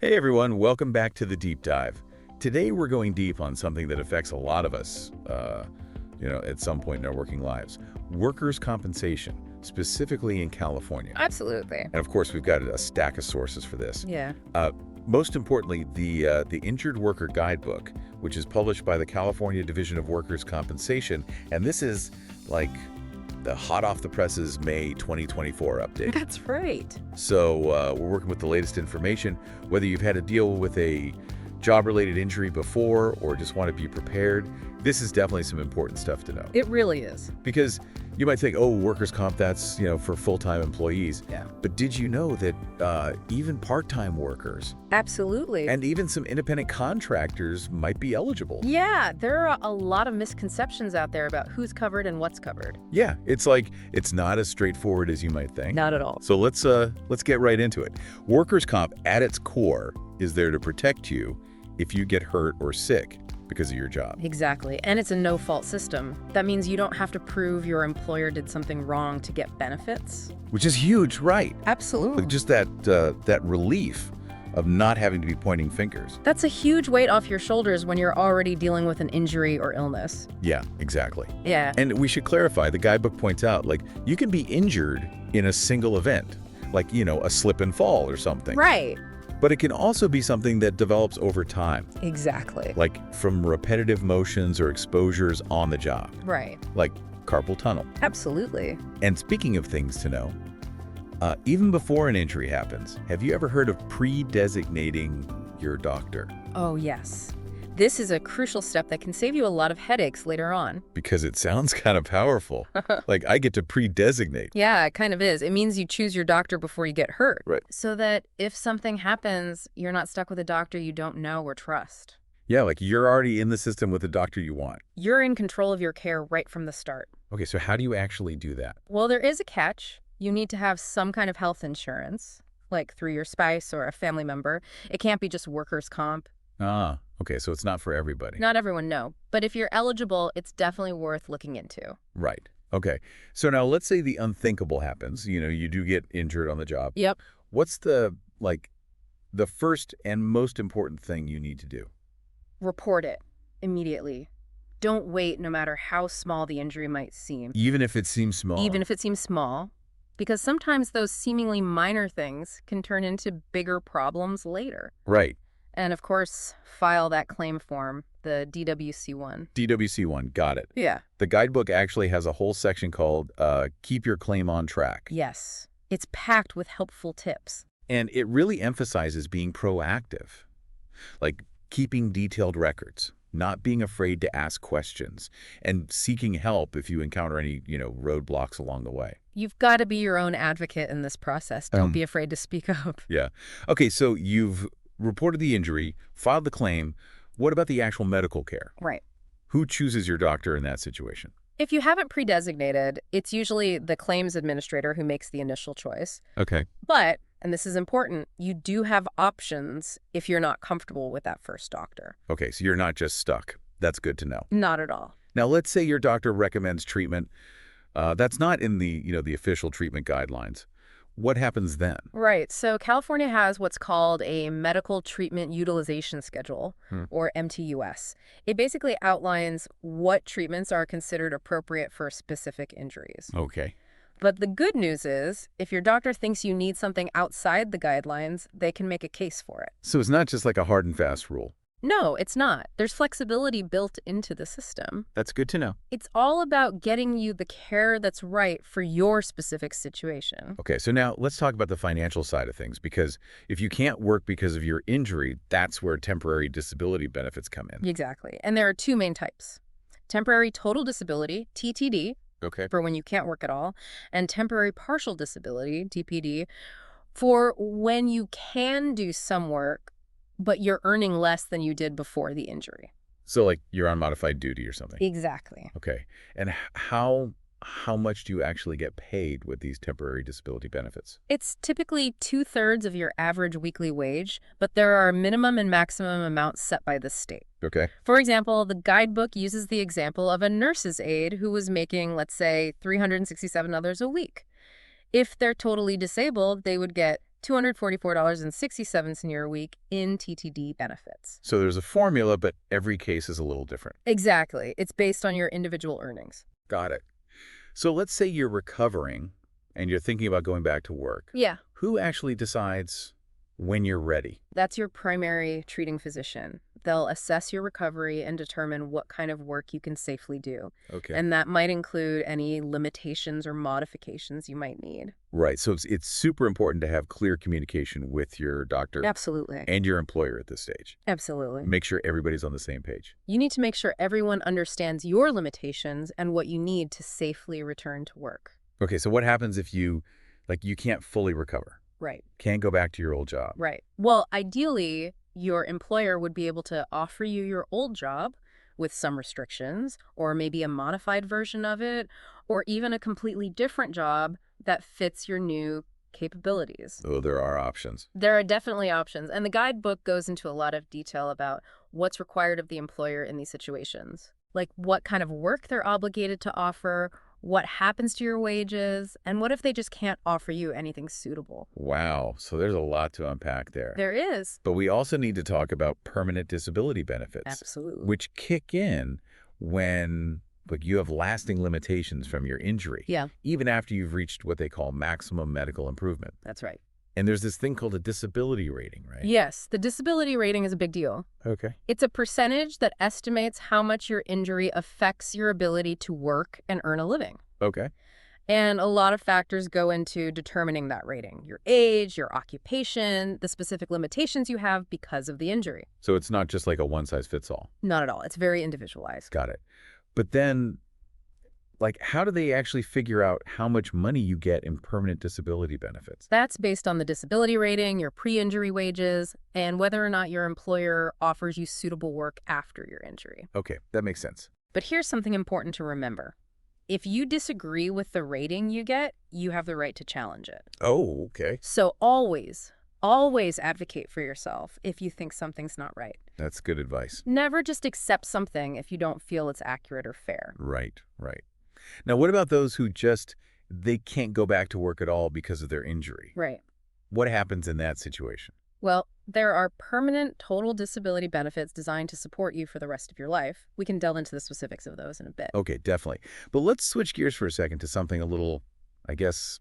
Hey everyone, welcome back to the Deep Dive. Today we're going deep on something that affects a lot of us, at some point in our working lives. Workers' compensation, specifically in California. Absolutely. And of course, we've got a stack of sources for this. Yeah. Most importantly, the Injured Worker Guidebook, which is published by the California Division of Workers' Compensation. And this is like the hot off the presses May 2024 update. That's right. So we're working with the latest information. Whether you've had to deal with a job-related injury before or just want to be prepared, this is definitely some important stuff to know. It really is. Because you might think, oh, workers' comp, that's, for full-time employees. Yeah. But did you know that even part-time workers Absolutely. and even some independent contractors might be eligible? Yeah, there are a lot of misconceptions out there about who's covered and what's covered. Yeah, it's not as straightforward as you might think. Not at all. So let's get right into it. Workers' comp, at its core, is there to protect you if you get hurt or sick because of your job. Exactly. And it's a no-fault system. That means you don't have to prove your employer did something wrong to get benefits. Which is huge, right? Absolutely. Like just that relief of not having to be pointing fingers. That's a huge weight off your shoulders when you're already dealing with an injury or illness. Yeah, exactly. Yeah. And we should clarify, the guidebook points out, you can be injured in a single event, a slip and fall or something. Right. But it can also be something that develops over time, Exactly. like from repetitive motions or exposures on the job, Right. like carpal tunnel. Absolutely. And speaking of things to know, even before an injury happens, have you ever heard of pre-designating your doctor? Oh, yes. This is a crucial step that can save you a lot of headaches later on. Because it sounds kind of powerful. Like I get to pre-designate. Yeah, it kind of is. It means you choose your doctor before you get hurt. Right. So that if something happens, you're not stuck with a doctor you don't know or trust. Yeah, like you're already in the system with the doctor you want. You're in control of your care right from the start. Okay, so how do you actually do that? Well, there is a catch. You need to have some kind of health insurance, like through your spouse or a family member. It can't be just workers' comp. Ah, okay, so it's not for everybody. Not everyone, no. But if you're eligible, it's definitely worth looking into. Right. Okay. So now let's say the unthinkable happens. You do get injured on the job. Yep. What's the first and most important thing you need to do? Report it immediately. Don't wait, no matter how small the injury might seem. Even if it seems small? Even if it seems small. Because sometimes those seemingly minor things can turn into bigger problems later. Right. And of course, file that claim form, the DWC-1. DWC-1, got it. Yeah. The guidebook actually has a whole section called Keep Your Claim on Track. Yes. It's packed with helpful tips. And it really emphasizes being proactive, like keeping detailed records, not being afraid to ask questions, and seeking help if you encounter any, roadblocks along the way. You've got to be your own advocate in this process. Don't be afraid to speak up. Yeah. Okay, so you've reported the injury, filed the claim. What about the actual medical care? Right. Who chooses your doctor in that situation? If you haven't pre-designated, it's usually the claims administrator who makes the initial choice. Okay. But, and this is important, you do have options if you're not comfortable with that first doctor. Okay, so you're not just stuck. That's good to know. Not at all. Now, let's say your doctor recommends treatment. That's not in the official treatment guidelines. What happens then? Right. So California has what's called a Medical Treatment Utilization Schedule, or MTUS. It basically outlines what treatments are considered appropriate for specific injuries. Okay. But the good news is, if your doctor thinks you need something outside the guidelines, they can make a case for it. So it's not just like a hard and fast rule. No, it's not. There's flexibility built into the system. That's good to know. It's all about getting you the care that's right for your specific situation. Okay, so now let's talk about the financial side of things, because if you can't work because of your injury, that's where temporary disability benefits come in. Exactly. And there are two main types. Temporary total disability, TTD, Okay. for when you can't work at all, and temporary partial disability, TPD, for when you can do some work, but you're earning less than you did before the injury. So you're on modified duty or something. Exactly. Okay. And how much do you actually get paid with these temporary disability benefits? It's typically 2/3 of your average weekly wage, but there are minimum and maximum amounts set by the state. Okay. For example, the guidebook uses the example of a nurse's aide who was making, let's say, $367 a week. If they're totally disabled, they would get $244.67 a year a week in TTD benefits. So there's a formula, but every case is a little different. Exactly. It's based on your individual earnings. Got it. So let's say you're recovering and you're thinking about going back to work. Yeah. Who actually decides when you're ready? That's your primary treating physician. They'll assess your recovery and determine what kind of work you can safely do. Okay. And that might include any limitations or modifications you might need. Right. So it's super important to have clear communication with your doctor Absolutely. and your employer at this stage. Absolutely. Make sure everybody's on the same page. You need to make sure everyone understands your limitations and what you need to safely return to work. Okay, so what happens if you can't fully recover? Right. Can't go back to your old job? Right. Well, ideally, your employer would be able to offer you your old job with some restrictions, or maybe a modified version of it, or even a completely different job that fits your new capabilities. Oh, there are options. There are definitely options, and the guidebook goes into a lot of detail about what's required of the employer in these situations, like what kind of work they're obligated to offer, what happens to your wages, and what if they just can't offer you anything suitable? Wow, so there's a lot to unpack there. There is. But we also need to talk about permanent disability benefits. Absolutely. Which kick in when you have lasting limitations from your injury. Yeah. Even after you've reached what they call maximum medical improvement. That's right. And there's this thing called a disability rating, right? Yes, the disability rating is a big deal. Okay. It's a percentage that estimates how much your injury affects your ability to work and earn a living. Okay. And a lot of factors go into determining that rating. Your age, your occupation, the specific limitations you have because of the injury. So it's not just like a one-size-fits-all. Not at all. It's very individualized. Got it. But then, how do they actually figure out how much money you get in permanent disability benefits? That's based on the disability rating, your pre-injury wages, and whether or not your employer offers you suitable work after your injury. Okay, that makes sense. But here's something important to remember. If you disagree with the rating you get, you have the right to challenge it. Oh, okay. So always advocate for yourself if you think something's not right. That's good advice. Never just accept something if you don't feel it's accurate or fair. Right, right. Now, what about those who they can't go back to work at all because of their injury? Right. What happens in that situation? Well, there are permanent total disability benefits designed to support you for the rest of your life. We can delve into the specifics of those in a bit. Okay, definitely. But let's switch gears for a second to something a little, I guess,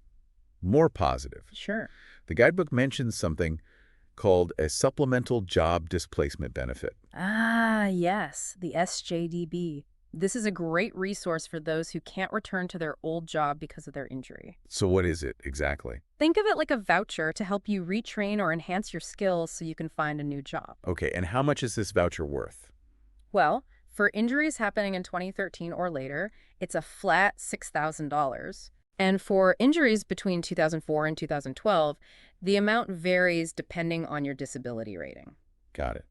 more positive. Sure. The guidebook mentions something called a supplemental job displacement benefit. Ah, yes, the SJDB. This is a great resource for those who can't return to their old job because of their injury. So what is it exactly? Think of it like a voucher to help you retrain or enhance your skills so you can find a new job. Okay, and how much is this voucher worth? Well, for injuries happening in 2013 or later, it's a flat $6,000. And for injuries between 2004 and 2012, the amount varies depending on your disability rating. Got it.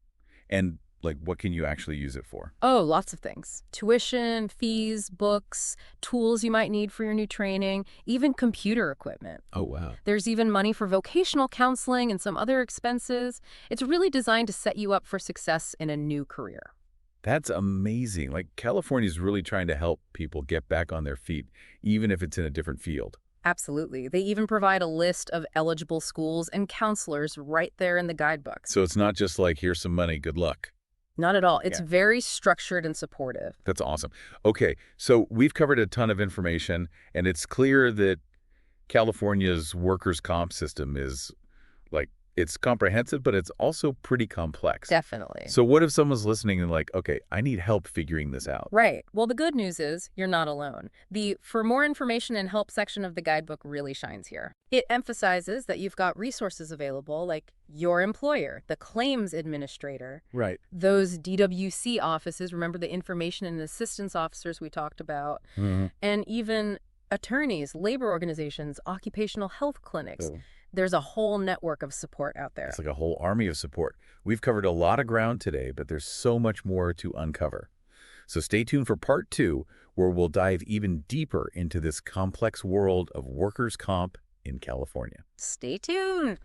And what can you actually use it for? Oh, lots of things. Tuition, fees, books, tools you might need for your new training, even computer equipment. Oh, wow. There's even money for vocational counseling and some other expenses. It's really designed to set you up for success in a new career. That's amazing. California's really trying to help people get back on their feet, even if it's in a different field. Absolutely. They even provide a list of eligible schools and counselors right there in the guidebook. So it's not just here's some money, good luck. Not at all. It's Yeah. very structured and supportive. That's awesome. Okay, so we've covered a ton of information, and it's clear that California's workers' comp system is, it's comprehensive, but it's also pretty complex. Definitely. So what if someone's listening and okay, I need help figuring this out? Right. Well, the good news is you're not alone. The For More Information and Help section of the guidebook really shines here. It emphasizes that you've got resources available like your employer, the claims administrator, Right. those DWC offices, remember the information and assistance officers we talked about, Mm-hmm. and even attorneys, labor organizations, occupational health clinics. Oh. There's a whole network of support out there. It's like a whole army of support. We've covered a lot of ground today, but there's so much more to uncover. So stay tuned for part 2, where we'll dive even deeper into this complex world of workers' comp in California. Stay tuned.